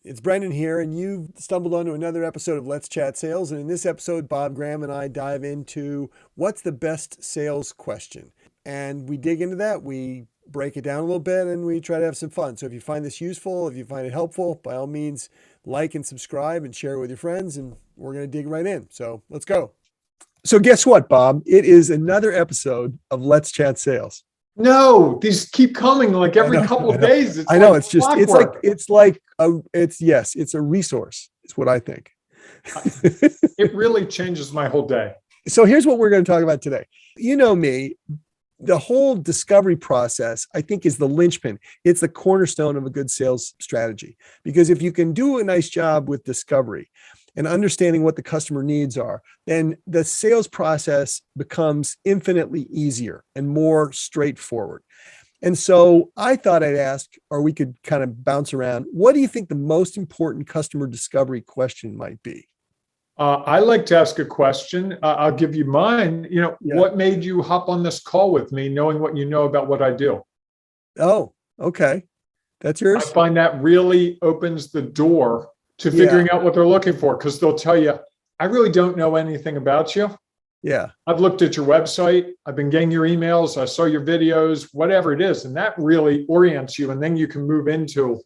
It's Brendan here, and you've stumbled onto another episode of Let's Chat Sales. And in this episode, Bob Graham and I dive into what's the best sales question. And we dig into that, we break it down a little bit, and we try to have some fun. So if you find this useful, if you find it helpful, by all means, like and subscribe and share it with your friends. And we're going to dig right in. So let's go. So guess what, Bob? It is another episode of Let's Chat Sales. No, these keep coming like every couple of days. It's a resource. It's what I think. It really changes my whole day. So here's what we're going to talk about today. You know me, the whole discovery process, I think, is the linchpin. It's the cornerstone of a good sales strategy. Because if you can do a nice job with discovery and understanding what the customer needs are, then the sales process becomes infinitely easier and more straightforward. And so I thought I'd ask, or we could kind of bounce around, what do you think the most important customer discovery question might be? I like to ask a question. I'll give you mine. What made you hop on this call with me, knowing what you know about what I do? Oh, okay. That's yours? I find that really opens the door to figuring out what they're looking for, because they'll tell you, I really don't know anything about you. Yeah. I've looked at your website. I've been getting your emails. I saw your videos, whatever it is. And that really orients you. And then you can move into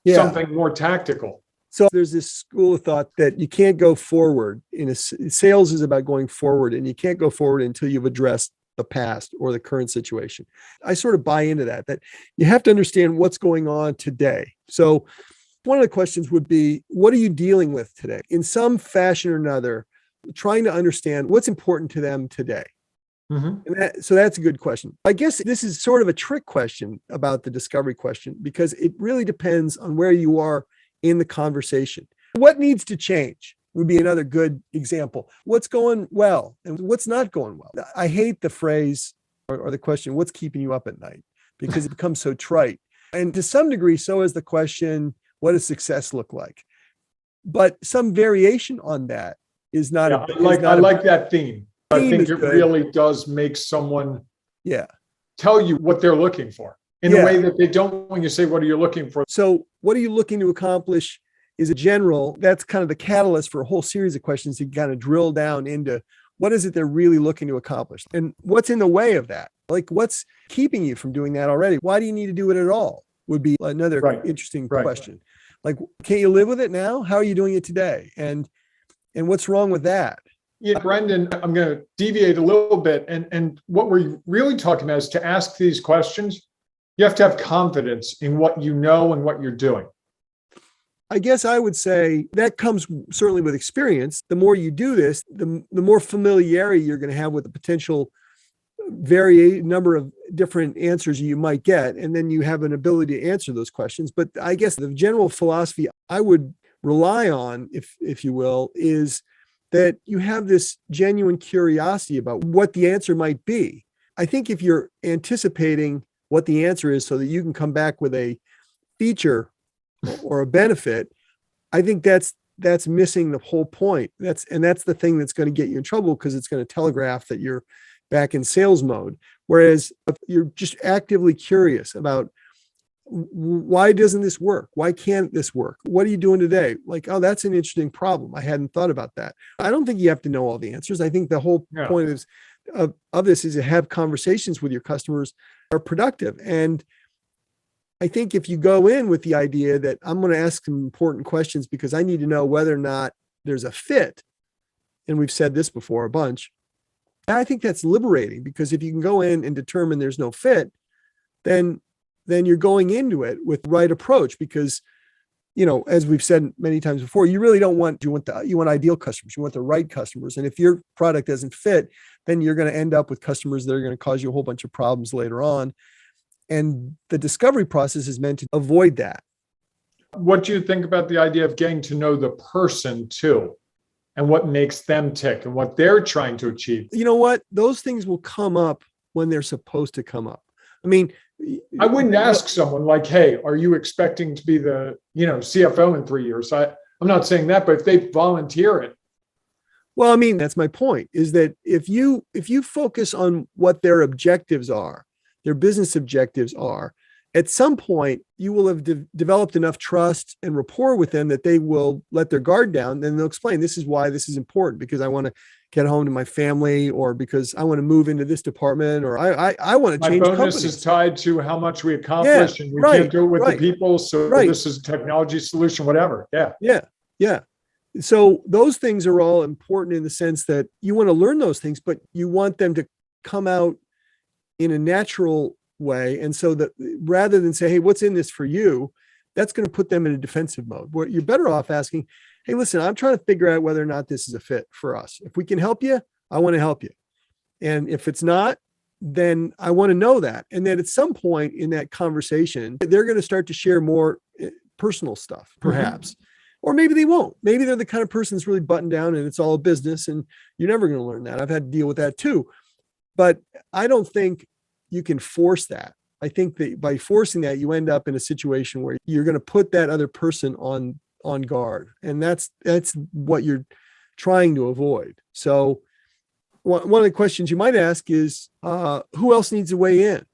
something more tactical. So there's this school of thought that you can't go forward sales is about going forward, and you can't go forward until you've addressed the past or the current situation. I sort of buy into that you have to understand what's going on today. So one of the questions would be, what are you dealing with today? In some fashion or another, trying to understand what's important to them today. Mm-hmm. And so that's a good question. I guess this is sort of a trick question about the discovery question, because it really depends on where you are in the conversation. What needs to change would be another good example. What's going well and what's not going well? I hate the phrase or the question, what's keeping you up at night? Because it becomes so trite. And to some degree, so is the question, what does success look like? But some variation on that is not. I like that theme. I think it really does make someone tell you what they're looking for in a way that they don't when you say, what are you looking for? So what are you looking to accomplish is a general. That's kind of the catalyst for a whole series of questions to kind of drill down into what is it they're really looking to accomplish and what's in the way of that? Like, what's keeping you from doing that already? Why do you need to do it at all? Would be another interesting question. Like, can't you live with it now? How are you doing it today? And what's wrong with that? Yeah, Brendan, I'm going to deviate a little bit. And what we're really talking about is to ask these questions. You have to have confidence in what you know and what you're doing. I guess I would say that comes certainly with experience. The more you do this, the more familiarity you're going to have with the potential number of different answers you might get. And then you have an ability to answer those questions. But I guess the general philosophy I would rely on, if you will, is that you have this genuine curiosity about what the answer might be. I think if you're anticipating what the answer is so that you can come back with a feature or a benefit, I think that's missing the whole point. That's the thing that's going to get you in trouble, because it's going to telegraph that you're back in sales mode. Whereas if you're just actively curious about, why doesn't this work? Why can't this work? What are you doing today? Like, oh, that's an interesting problem. I hadn't thought about that. I don't think you have to know all the answers. I think the whole point of this is to have conversations with your customers that are productive. And I think if you go in with the idea that I'm going to ask some important questions because I need to know whether or not there's a fit, and we've said this before a bunch, I think that's liberating, because if you can go in and determine there's no fit, then you're going into it with the right approach, because, as we've said many times before, you really don't want, you want ideal customers, you want the right customers. And if your product doesn't fit, then you're going to end up with customers that are going to cause you a whole bunch of problems later on. And the discovery process is meant to avoid that. What do you think about the idea of getting to know the person too, and what makes them tick and what they're trying to achieve? You know what? Those things will come up when they're supposed to come up. I mean, I wouldn't ask someone like, hey, are you expecting to be the, CFO in 3 years? I'm not saying that, but if they volunteer it. Well, I mean, that's my point, is that if you focus on what their objectives are, their business objectives are, at some point you will have developed enough trust and rapport with them that they will let their guard down. Then they'll explain, this is why this is important, because I want to get home to my family, or because I want to move into this department, or I want to My change bonus companies. is tied to how much we accomplish, and we can't do it with the people. So this is a technology solution, whatever. Yeah. So those things are all important in the sense that you want to learn those things, but you want them to come out in a natural way. And so that rather than say, hey, what's in this for you? That's going to put them in a defensive mode, where you're better off asking, hey, listen, I'm trying to figure out whether or not this is a fit for us. If we can help you, I want to help you. And if it's not, then I want to know that. And then at some point in that conversation, they're going to start to share more personal stuff, perhaps. Or maybe they won't. Maybe they're the kind of person that's really buttoned down and it's all a business, and you're never going to learn that. I've had to deal with that too. But I don't think you can force that. I think that by forcing that, you end up in a situation where you're going to put that other person on guard. And that's what you're trying to avoid. So one of the questions you might ask is, who else needs to weigh in?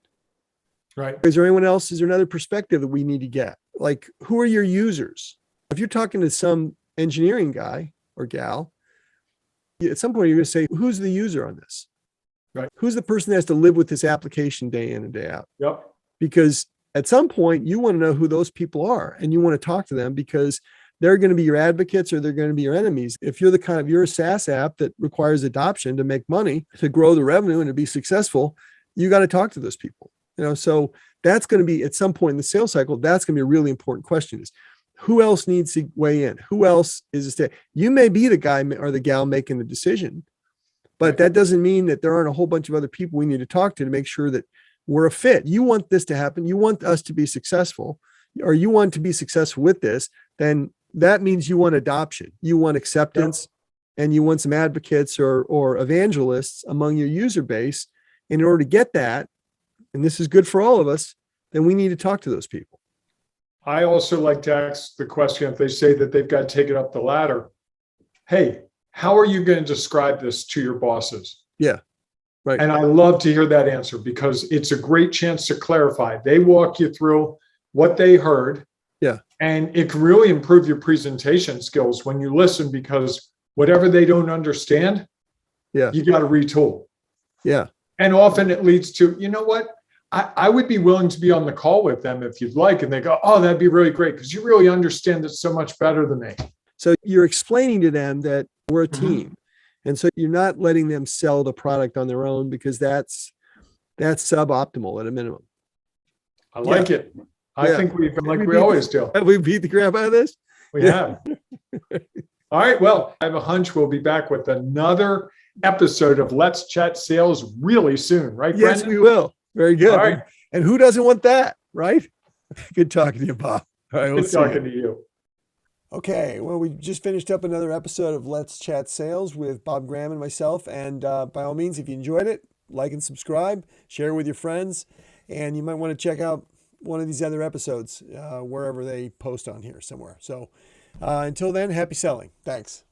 Right. Is there anyone else? Is there another perspective that we need to get? Like, who are your users? If you're talking to some engineering guy or gal, at some point you're going to say, who's the user on this? Right. Who's the person that has to live with this application day in and day out? Yep. Because at some point you want to know who those people are, and you want to talk to them, because they're going to be your advocates or they're going to be your enemies. If you're you're a SaaS app that requires adoption to make money, to grow the revenue and to be successful, you got to talk to those people. So that's going to be, at some point in the sales cycle, that's going to be a really important question: is who else needs to weigh in? Who else is you may be the guy or the gal making the decision, but that doesn't mean that there aren't a whole bunch of other people we need to talk to make sure that we're a fit. You want this to happen. You want us to be successful, or you want to be successful with this. Then that means you want adoption, you want acceptance, and you want some advocates or evangelists among your user base. In order to get that, and this is good for all of us, then we need to talk to those people. I also like to ask the question, if they say that they've got to take it up the ladder, hey, how are you going to describe this to your bosses? Yeah, right. And I love to hear that answer, because it's a great chance to clarify. They walk you through what they heard. Yeah. And it can really improve your presentation skills when you listen, because whatever they don't understand, you got to retool. Yeah. And often it leads to, you know what? I would be willing to be on the call with them if you'd like. And they go, oh, that'd be really great, because you really understand it so much better than me. So you're explaining to them that we're a team. And so you're not letting them sell the product on their own, because that's suboptimal at a minimum. I like it. I think we always do. Have we beat the crap out of this? We have. All right. Well, I have a hunch we'll be back with another episode of Let's Chat Sales really soon, right, Brendan? Yes, we will. Very good. All right. And who doesn't want that, right? Good talking to you, Bob. All right, Good talking to you. Okay, well, we just finished up another episode of Let's Chat Sales with Bob Graham and myself. And by all means, if you enjoyed it, like and subscribe, share with your friends. And you might want to check out one of these other episodes wherever they post on here somewhere. So until then, happy selling. Thanks.